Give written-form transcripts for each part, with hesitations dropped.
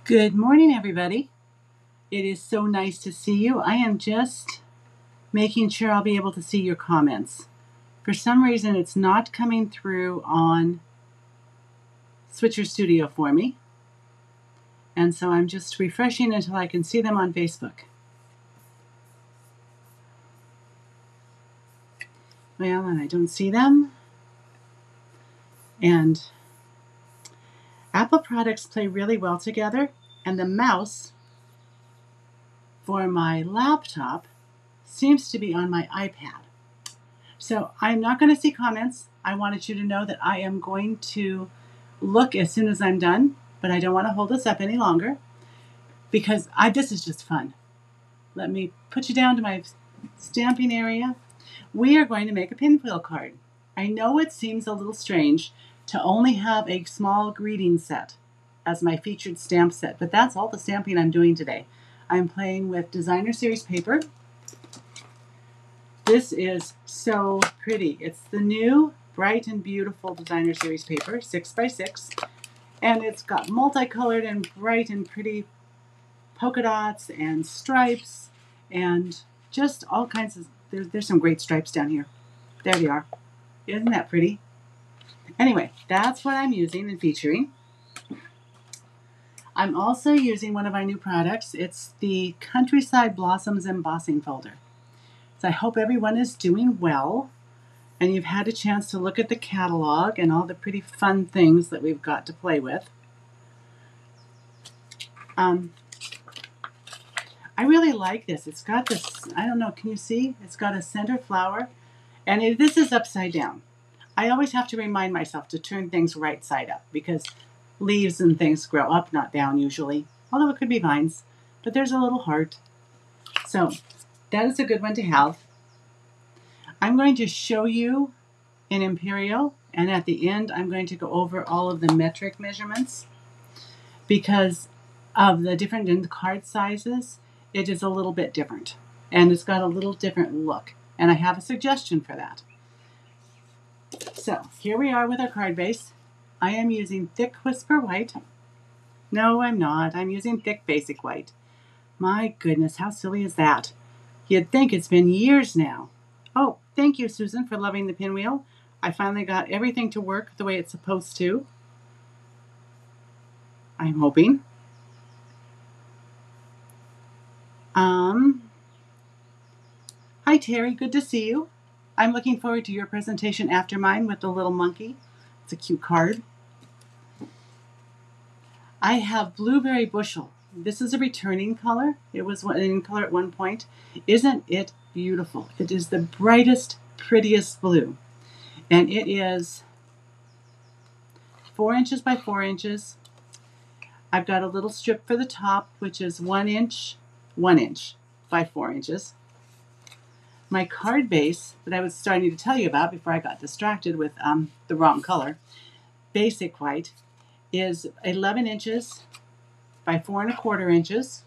Good morning, everybody. It is so nice to see you. I am just making sure I'll be able to see your comments. For some reason, it's not coming through on Switcher Studio for me. And so I'm just refreshing until I can see them on Facebook. Well, and I don't see them. And Apple products play really well together. And the mouse for my laptop seems to be on my iPad. So I'm not going to see comments. I wanted you to know that I am going to look as soon as I'm done, but I don't want to hold this up any longer because this is just fun. Let me put you down to my stamping area. We are going to make a pinwheel card. I know it seems a little strange to only have a small greeting set as my featured stamp set, but that's all the stamping I'm doing today. I'm playing with designer series paper. This is so pretty. It's the new Bright and Beautiful designer series paper, 6x6, and it's got multicolored and bright and pretty polka dots and stripes and just all kinds of, there's some great stripes down here. There they are. Isn't that pretty? Anyway, that's what I'm using and featuring. I'm also using one of our new products. It's the Countryside Blossoms Embossing Folder. So I hope everyone is doing well and you've had a chance to look at the catalog and all the pretty fun things that we've got to play with. I really like this. It's got this, I don't know, can you see? It's got a center flower and this is upside down. I always have to remind myself to turn things right side up because leaves and things grow up, not down usually, although it could be vines, but there's a little heart. So that is a good one to have. I'm going to show you in Imperial, and at the end I'm going to go over all of the metric measurements because of the different in the card sizes. It is a little bit different, and it's got a little different look, and I have a suggestion for that. So here we are with our card base. I am using thick Whisper White. No, I'm not. I'm using thick Basic White. My goodness, how silly is that? You'd think it's been years now. Oh, thank you, Susan, for loving the pinwheel. I finally got everything to work the way it's supposed to. I'm hoping. Hi, Terry. Good to see you. I'm looking forward to your presentation after mine with the little monkey. It's a cute card. I have Blueberry Bushel. This is a returning color. It was in color at one point. Isn't it beautiful? It is the brightest, prettiest blue. And it is 4 inches by 4 inches. I've got a little strip for the top, which is 1 inch by 4 inches. My card base that I was starting to tell you about before I got distracted with the wrong color, Basic White, is 11 inches by 4 1/4 inches,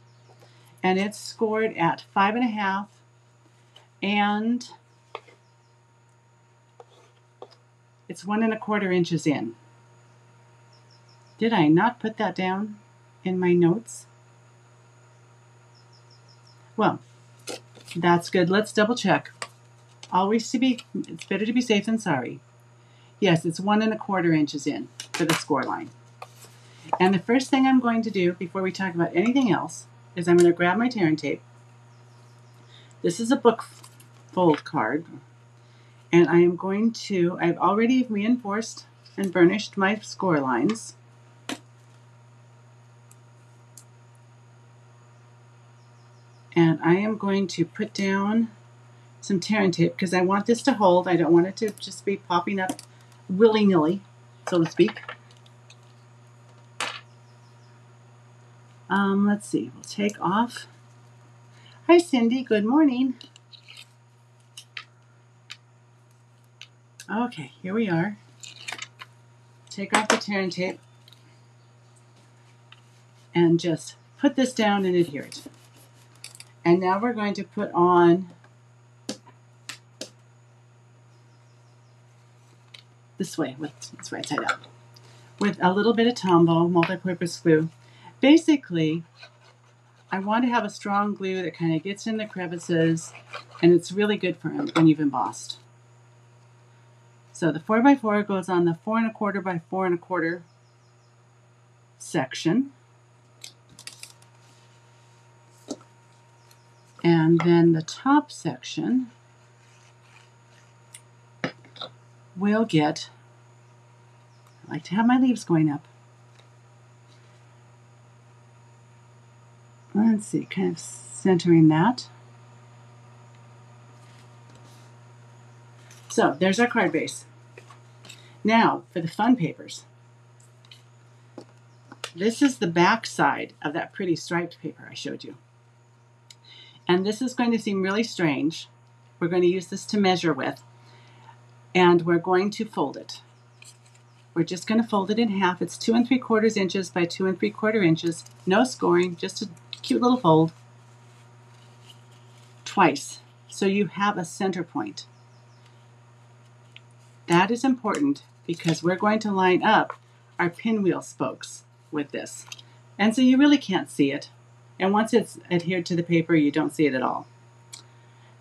and it's scored at 5 1/2, and it's 1 1/4 inches in. Did I not put that down in my notes? Well, that's good. Let's double check. It's better to be safe than sorry. Yes, it's 1 1/4 inches in for the score line. And the first thing I'm going to do before we talk about anything else is I'm going to grab my tear and tape. This is a book fold card. And I've already reinforced and burnished my score lines. And I am going to put down some tear and tape because I want this to hold. I don't want it to just be popping up willy-nilly, so to speak. Let's see, we'll take off. Hi, Cindy, good morning. Okay, here we are. Take off the tear and tape and just put this down and adhere it. And now we're going to put on this way, it's right side up, with a little bit of Tombow multi-purpose glue. Basically, I want to have a strong glue that kind of gets in the crevices, and it's really good for when you've embossed. So the 4x4 goes on the 4 1/4 by 4 1/4 section. And then the top section will get, I like to have my leaves going up. Let's see, kind of centering that. So there's our card base. Now for the fun papers. This is the back side of that pretty striped paper I showed you. And this is going to seem really strange. We're going to use this to measure with, and we're going to fold it. We're just going to fold it in half. It's 2 3/4 inches by 2 3/4 inches. No scoring, just a cute little fold. Twice, so you have a center point. That is important because we're going to line up our pinwheel spokes with this. And so you really can't see it. And once it's adhered to the paper, you don't see it at all.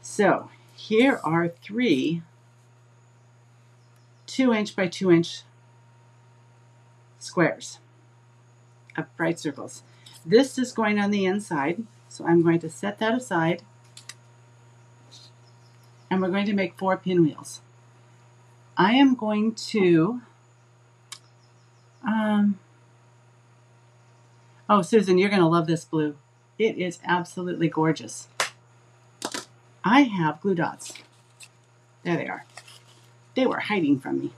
So here are 3 2-inch by 2-inch squares of bright circles. This is going on the inside, so I'm going to set that aside. And we're going to make 4 pinwheels. I am going to, oh, Susan, you're going to love this blue. It is absolutely gorgeous. I have glue dots. There they are. They were hiding from me.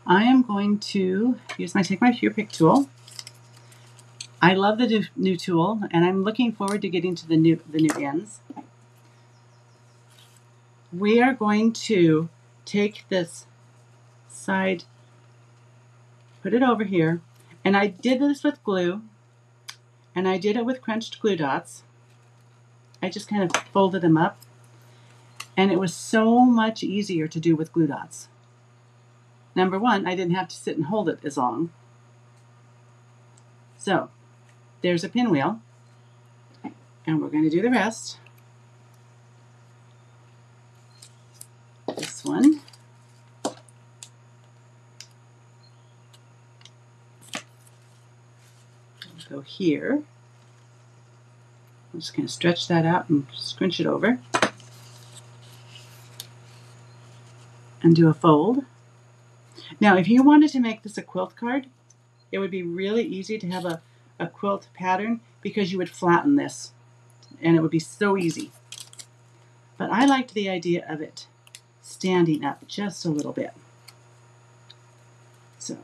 I am going to take my Pure Pick tool. I love the new tool, and I'm looking forward to getting to the new ends. We are going to take this side, put it over here, and I did this with glue, and I did it with crunched glue dots. I just kind of folded them up, and it was so much easier to do with glue dots. Number one, I didn't have to sit and hold it as long. So there's a pinwheel, and we're going to do the rest. This one. Go here. I'm just going to stretch that out and scrunch it over. And do a fold. Now, if you wanted to make this a quilt card, it would be really easy to have a quilt pattern because you would flatten this and it would be so easy. But I liked the idea of it standing up just a little bit. So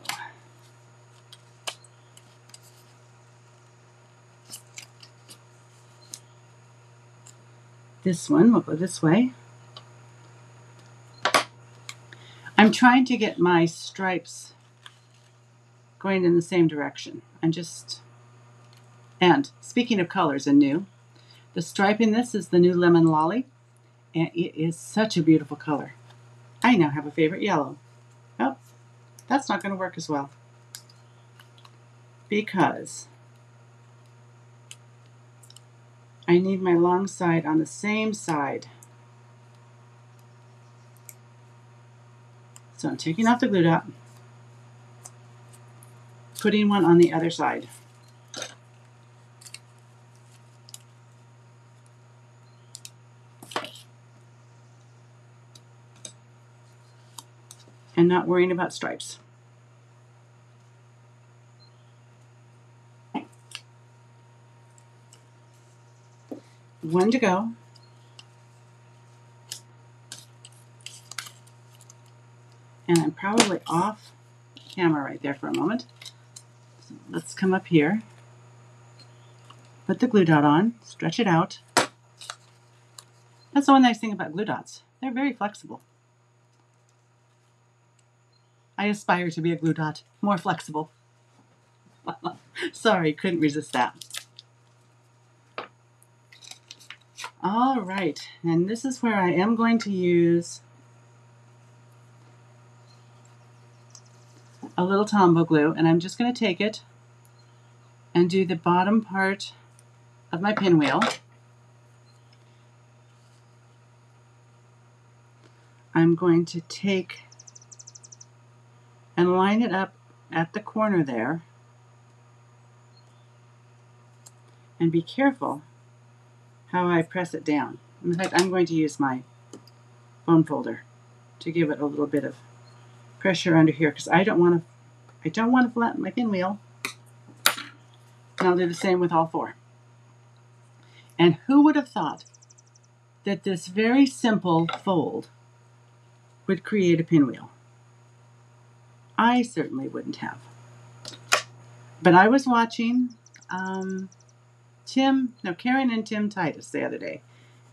this one will go this way. I'm trying to get my stripes going in the same direction. And speaking of colors and new, the stripe in this is the new Lemon Lolly, and it is such a beautiful color. I now have a favorite yellow. Oh, that's not going to work as well because I need my long side on the same side. So I'm taking off the glue dot, putting one on the other side. And not worrying about stripes. One to go. And I'm probably off camera right there for a moment. So let's come up here, put the glue dot on, stretch it out. That's the one nice thing about glue dots. They're very flexible. I aspire to be a glue dot, more flexible. Sorry, couldn't resist that. All right, and this is where I am going to use a little Tombow glue, and I'm just going to take it and do the bottom part of my pinwheel. I'm going to take and line it up at the corner there, and be careful how I press it down. In fact, I'm going to use my bone folder to give it a little bit of pressure under here, because I don't want to flatten my pinwheel. And I'll do the same with all four. And who would have thought that this very simple fold would create a pinwheel? I certainly wouldn't have. But I was watching Karen and Tim Titus the other day,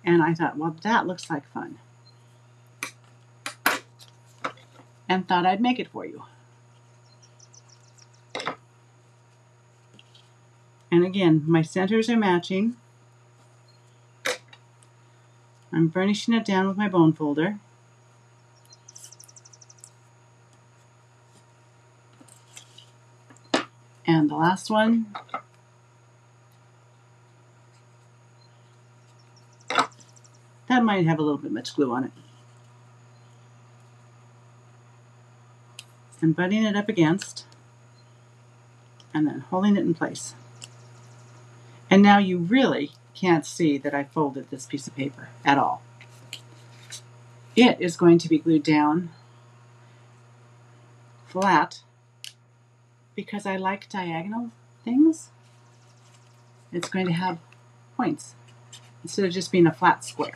and I thought, well, that looks like fun, and thought I'd make it for you. And again, my centers are matching. I'm burnishing it down with my bone folder. And the last one, that might have a little bit much glue on it. And butting it up against, and then holding it in place. And now you really can't see that I folded this piece of paper at all. It is going to be glued down flat because I like diagonal things. It's going to have points instead of just being a flat square.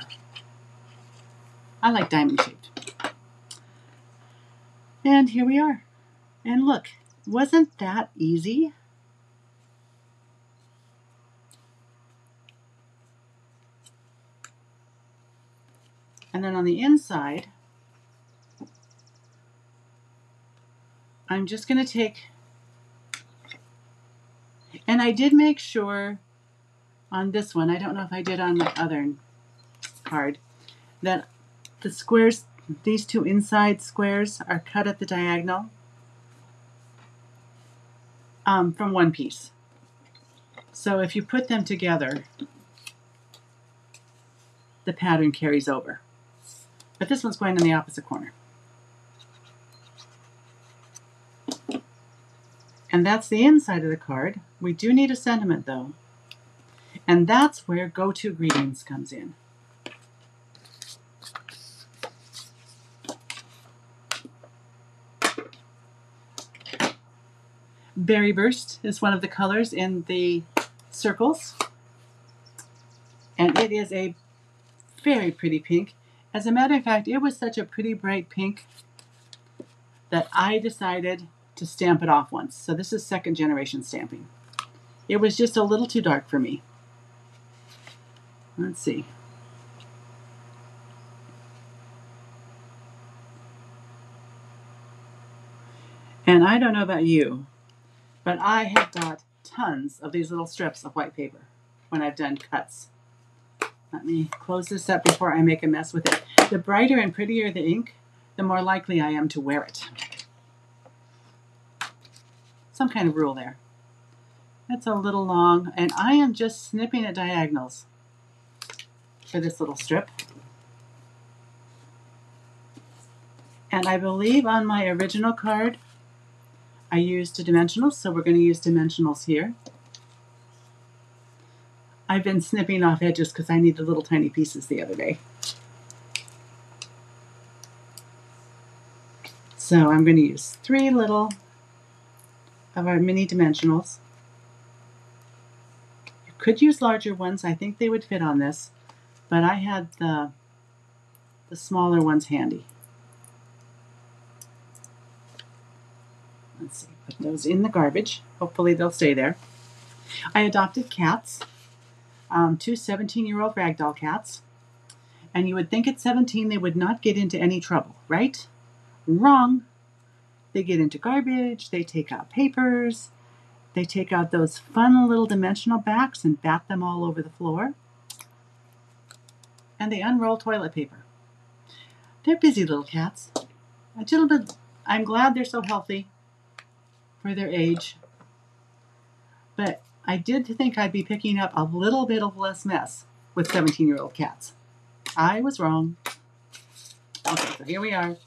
I like diamond shaped. And here we are. And look, wasn't that easy? And then on the inside, I'm just going to take, and I did make sure on this one, I don't know if I did on the other card, that the squares, these two inside squares are cut at the diagonal from one piece. So if you put them together, the pattern carries over. But this one's going in the opposite corner. And that's the inside of the card. We do need a sentiment though. And that's where Go-To Greetings comes in. Berry Burst is one of the colors in the circles. And it is a very pretty pink. As a matter of fact, it was such a pretty bright pink that I decided to stamp it off once. So this is second generation stamping. It was just a little too dark for me. Let's see. And I don't know about you, but I have got tons of these little strips of white paper when I've done cuts. Let me close this up before I make a mess with it. The brighter and prettier the ink, the more likely I am to wear it. Some kind of rule there. It's a little long, and I am just snipping at diagonals for this little strip. And I believe on my original card, I used a dimensionals, so we're going to use dimensionals here. I've been snipping off edges because I needed little tiny pieces the other day. So I'm going to use 3 little of our mini dimensionals. You could use larger ones. I think they would fit on this, but I had the smaller ones handy. Let's see, put those in the garbage. Hopefully they'll stay there. I adopted cats. 2 17-year-old ragdoll cats. And you would think at 17 they would not get into any trouble, right? Wrong. They get into garbage, they take out papers, they take out those fun little dimensional backs and bat them all over the floor. And they unroll toilet paper. They're busy little cats. I'm glad they're so healthy for their age. But I did think I'd be picking up a little bit of less mess with 17-year-old cats. I was wrong. Okay, so here we are.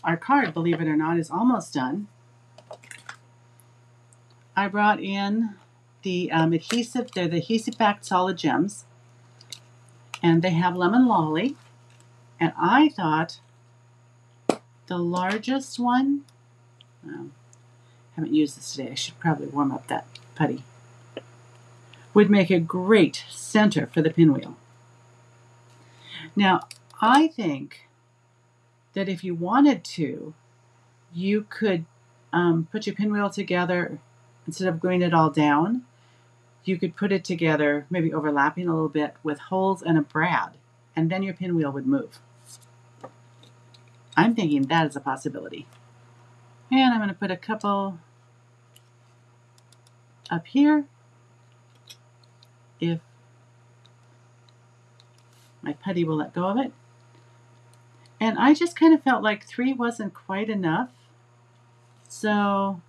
Our card, believe it or not, is almost done. I brought in the adhesive. They're the adhesive-backed solid gems. And they have lemon lolly. And I thought the largest one, haven't used this today. I should probably warm up that putty, would make a great center for the pinwheel. Now, I think that if you wanted to, you could put your pinwheel together instead of gluing it all down. You could put it together, maybe overlapping a little bit, with holes and a brad, and then your pinwheel would move. I'm thinking that is a possibility. And I'm going to put a couple up here, if my putty will let go of it. And I just kind of felt like 3 wasn't quite enough, so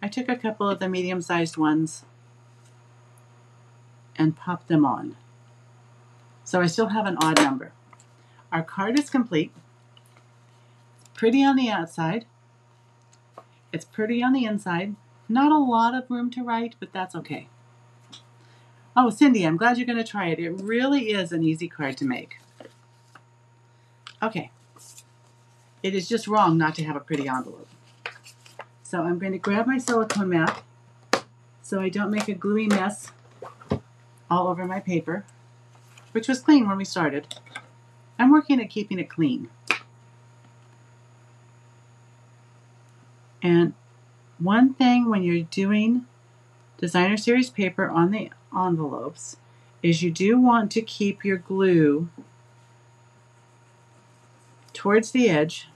I took a couple of the medium-sized ones and popped them on. So I still have an odd number. Our card is complete. It's pretty on the outside. It's pretty on the inside. Not a lot of room to write, but that's okay. Oh, Cindy, I'm glad you're going to try it. It really is an easy card to make. Okay. It is just wrong not to have a pretty envelope. So I'm going to grab my silicone mat so I don't make a gluey mess all over my paper, which was clean when we started. I'm working at keeping it clean. And one thing when you're doing designer series paper on the envelopes is you do want to keep your glue towards the edge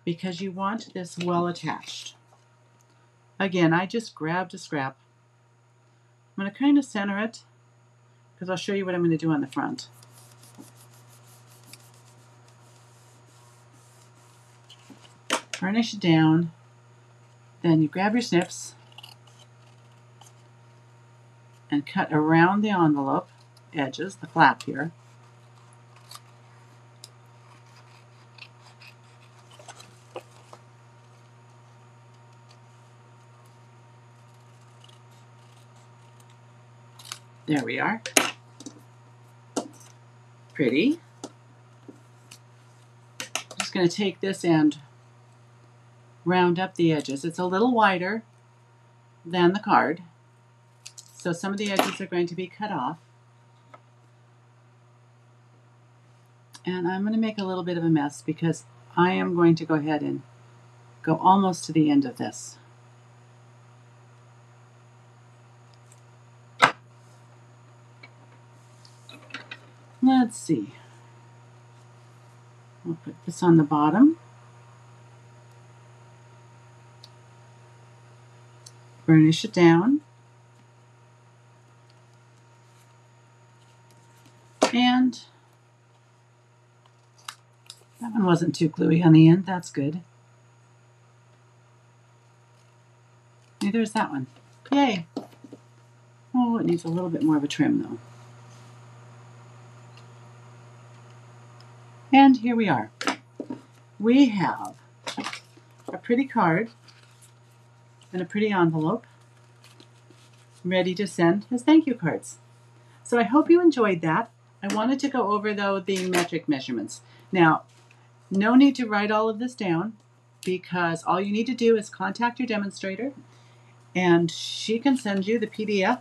because you want this well attached. Again, I just grabbed a scrap. I'm going to kind of center it because I'll show you what I'm going to do on the front. Burnish it down. Then you grab your snips and cut around the envelope edges, the flap here. There we are. Pretty. I'm just going to take this and round up the edges. It's a little wider than the card, so some of the edges are going to be cut off. And I'm going to make a little bit of a mess because I am going to go ahead and go almost to the end of this. Let's see. We'll put this on the bottom. Burnish it down. And that one wasn't too gluey on the end. That's good. Neither is that one. Yay. Oh, it needs a little bit more of a trim though. And here we are. We have a pretty card and a pretty envelope ready to send as thank you cards. So I hope you enjoyed that. I wanted to go over, though, the metric measurements. Now, no need to write all of this down because all you need to do is contact your demonstrator and she can send you the PDF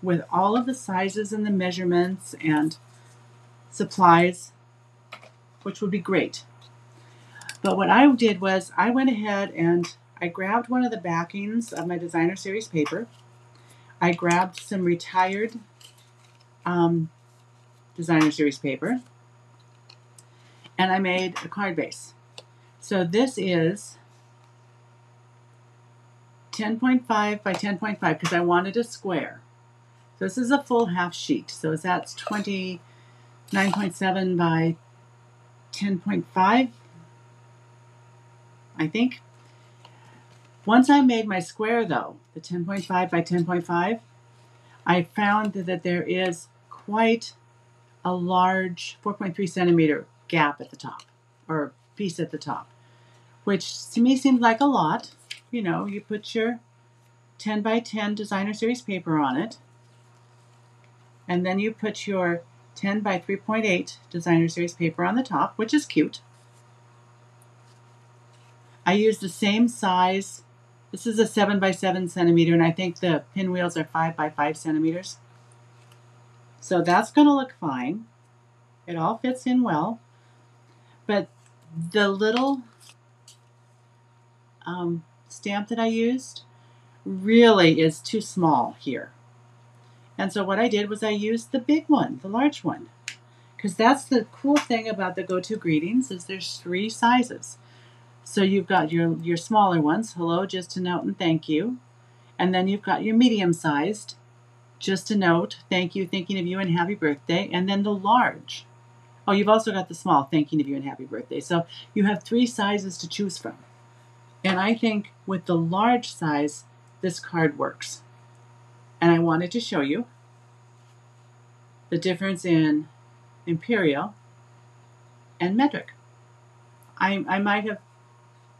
with all of the sizes and the measurements and supplies, which would be great. But what I did was I went ahead and I grabbed one of the backings of my designer series paper. I grabbed some retired designer series paper, and I made a card base. So this is 10.5 by 10.5 because I wanted a square. So this is a full half sheet. So that's 29.7 by 10.5, I think. Once I made my square though, the 10.5 by 10.5, I found that there is quite a large 4.3 centimeter gap at the top, or piece at the top, which to me seemed like a lot. You know, you put your 10 by 10 designer series paper on it, and then you put your 10 by 3.8 designer series paper on the top, which is cute. I used the same size. This is a 7 by 7 centimeter, and I think the pinwheels are 5 by 5 centimeters. So that's going to look fine. It all fits in well. But the little stamp that I used really is too small here. And so what I did was I used the big one, the large one. Because that's the cool thing about the Go-To Greetings is there's 3 sizes. So you've got your smaller ones, hello, just a note and thank you. And then you've got your medium-sized, just a note, thank you, thinking of you and happy birthday. And then the large. Oh, you've also got the small, thanking of you and happy birthday. So you have 3 sizes to choose from. And I think with the large size, this card works. And I wanted to show you the difference in imperial and metric. I might have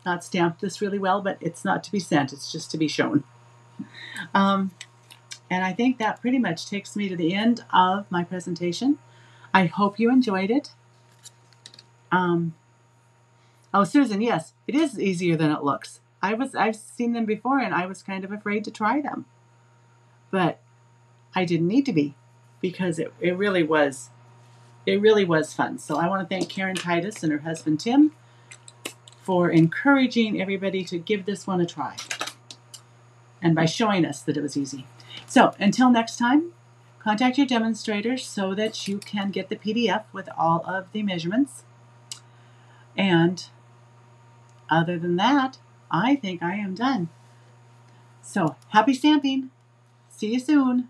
not stamped this really well, but it's not to be sent, it's just to be shown. And I think that pretty much takes me to the end of my presentation. I hope you enjoyed it. Oh, Susan, yes, it is easier than it looks. I've seen them before and I was kind of afraid to try them. But I didn't need to be, because it really was fun. So I want to thank Karen Titus and her husband Tim for encouraging everybody to give this one a try, and by showing us that it was easy. So until next time, contact your demonstrators so that you can get the PDF with all of the measurements. And other than that, I think I am done. So happy stamping. See you soon.